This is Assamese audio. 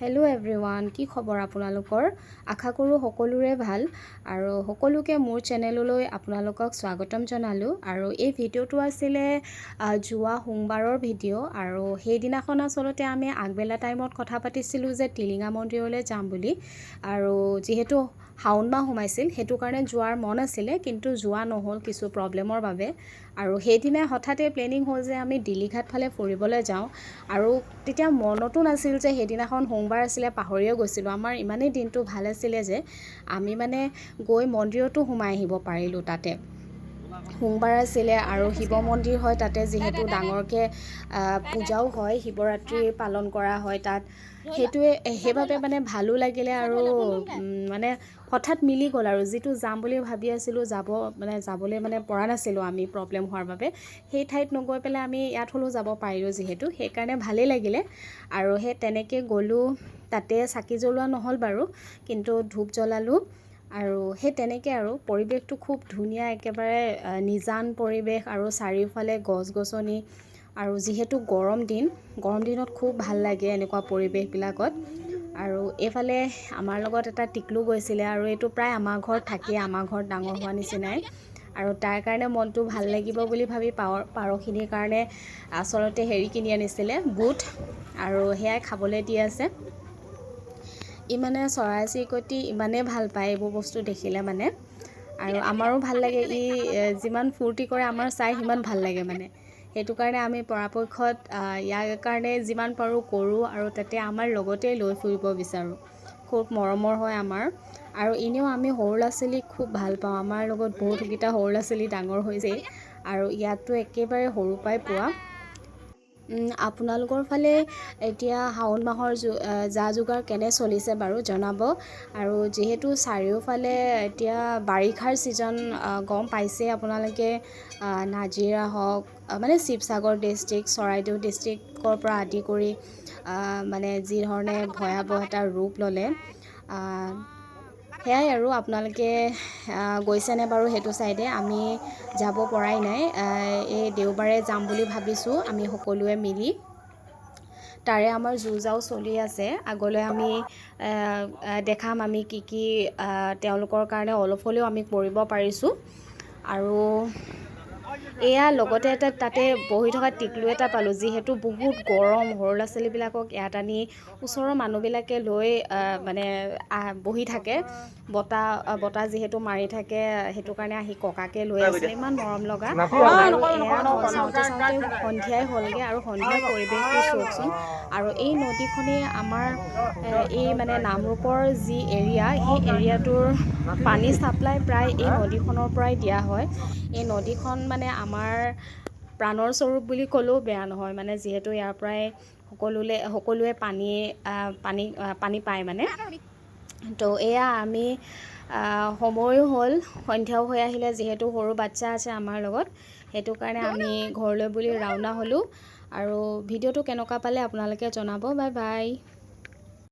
হেল্ল' এভৰিৱান, কি খবৰ আপোনালোকৰ? আশা কৰোঁ সকলোৰে ভাল আৰু সকলোকে মোৰ চেনেললৈ আপোনালোকক স্বাগতম জনালোঁ। আৰু এই ভিডিঅ'টো আছিলে যোৱা সোমবাৰৰ ভিডিঅ' আৰু সেইদিনাখন আচলতে আমি আগবেলা টাইমত কথা পাতিছিলোঁ যে টিলিঙা মন্দিৰলৈ যাম বুলি। আৰু যিহেতু শাওণ মাহ সোমাইছিল সেইটো কাৰণে যোৱাৰ মন আছিলে, কিন্তু যোৱা নহ'ল কিছু প্ৰব্লেমৰ বাবে। আৰু সেইদিনাই হঠাতে প্লেনিং হ'ল যে আমি দিলীঘাট ফালে ফুৰিবলৈ যাওঁ। আৰু তেতিয়া মনতো নাছিল যে সেইদিনাখন সোমবাৰ আছিলে, পাহৰিয়ে গৈছিলোঁ। আমাৰ ইমানেই দিনটো ভাল আছিলে যে আমি গৈ মন্দিৰতো সোমাই আহিব পাৰিলোঁ। তাতে সোমবাৰ আছিলে আৰু শিৱ মন্দিৰ হয় তাতে, যিহেতু ডাঙৰকৈ পূজাও হয়, শিৱৰাত্ৰি পালন কৰা হয় তাত। সেইবাবে ভালো লাগিলে আৰু হঠাৎ মিলি গ'ল। আৰু যিটো যাম বুলি ভাবি আছিলোঁ যাবলৈ পৰা নাছিলোঁ আমি প্ৰব্লেম হোৱাৰ বাবে, সেই ঠাইত নগৈ পেলাই আমি ইয়াত হ'লেও যাব পাৰিলোঁ যিহেতু, সেইকাৰণে ভালেই লাগিলে। আৰু সেই তেনেকৈ গ'লোঁ, তাতে চাকি জ্বলোৱা নহ'ল বাৰু, কিন্তু ধূপ জ্বলালোঁ। আৰু সেই তেনেকৈ আৰু পৰিৱেশটো খুব ধুনীয়া, একেবাৰে নিজান পৰিৱেশ আৰু চাৰিওফালে গছ গছনি। আৰু যিহেতু গৰম দিনত খুব ভাল লাগে এনেকুৱা পৰিৱেশবিলাকত। আৰু এইফালে আমাৰ লগত এটা টিকলু গৈছিলে, আৰু এইটো প্ৰায় আমাৰ ঘৰত থাকেই, আমাৰ ঘৰত ডাঙৰ হোৱা নিচিনাই। আৰু তাৰ কাৰণে মনটো ভাল লাগিব বুলি ভাবি পাৰখিনিৰ কাৰণে আচলতে কিনি আনিছিলে, বুট, আৰু সেয়াই খাবলৈ দি আছে। চৰাই চিৰিকটি ইমানেই ভাল পায় এইবোৰ বস্তু দেখিলে আৰু আমাৰো ভাল লাগে। যিমান ফূৰ্তি কৰে আমাৰ চাই সিমান ভাল লাগে সেইটো কাৰণে আমি পৰাপক্ষত ইয়াৰ কাৰণে যিমান পাৰোঁ কৰোঁ, আৰু তাতে আমাৰ লগতে লৈ ফুৰিব বিচাৰোঁ। খুব মৰমৰ হয় আমাৰ। আৰু এনেও আমি সৰু ল'ৰা ছোৱালীক খুব ভাল পাওঁ। আমাৰ লগত বহুতকেইটা সৰু ল'ৰা ছোৱালী ডাঙৰ হৈছেই, আৰু ইয়াততো একেবাৰে সৰুৰ পৰাই পোৱা। আপোনালোকৰ ফালে এতিয়া শাওণ মাহৰ যা যোগাৰ কেনে চলিছে বাৰু জনাব। আৰু যিহেতু চাৰিওফালে এতিয়া বাৰিষাৰ ছিজন, গম পাইছে আপোনালোকে, নাজিৰা হওক, শিৱসাগৰ ডিষ্ট্ৰিক্ট, চৰাইদেউ ডিষ্ট্ৰিক্টৰ পৰা আদি কৰি যি ধৰণে ভয়াৱহ এটা ৰূপ ল'লে। সেয়াই আৰু আপোনালোকে গৈছেনে বাৰু সেইটো চাইডে? আমি যাব পৰাই নাই। এই দেওবাৰে যাম বুলি ভাবিছোঁ আমি সকলোৱে মিলি। তাৰে আমাৰ যো-জাও চলি আছে। আগলৈ আমি দেখাম আমি কি তেওঁলোকৰ কাৰণে অলপ হ'লেও আমি কৰিব পাৰিছোঁ। আৰু এয়া লগতে তাতে বহি থকা টিকলু এটা পালোঁ, যিহেতু বহুত গৰম, সৰু ল'ৰা ছোৱালীবিলাকক ইয়াত আনি ওচৰৰ মানুহবিলাকে লৈ বহি থাকে, বতাহ যিহেতু মাৰি থাকে, সেইটো কাৰণে আহি ককাকে লৈ আছিলে, ইমান মৰম লগা। আৰু এয়া চাওঁতে সন্ধিয়াই হ'লগৈ, আৰু সন্ধিয়াৰ পৰিৱেশটো চাওকচোন। আৰু এই নদীখনেই আমাৰ এই নামৰূপৰ যি এৰিয়া, সেই এৰিয়াটোৰ পানী ছাপ্লাই প্ৰায় এই নদীখনৰ পৰাই দিয়া হয়। এই নদীখন আমাৰ প্ৰাণৰ স্বৰূপ বুলি ক'লেও বেয়া নহয়, যিহেতু ইয়াৰ পৰাই সকলোৱে পানী পায় তো এয়া আমি সময়ো হ'ল, সন্ধিয়াও হৈ আহিলে, যিহেতু সৰু বাচ্ছা আছে আমাৰ লগত, সেইটো কাৰণে আমি ঘৰলৈ বুলি ৰাওনা হ'লোঁ। আৰু ভিডিঅ'টো কেনেকুৱা পালে আপোনালোকে জনাব। Bye bye.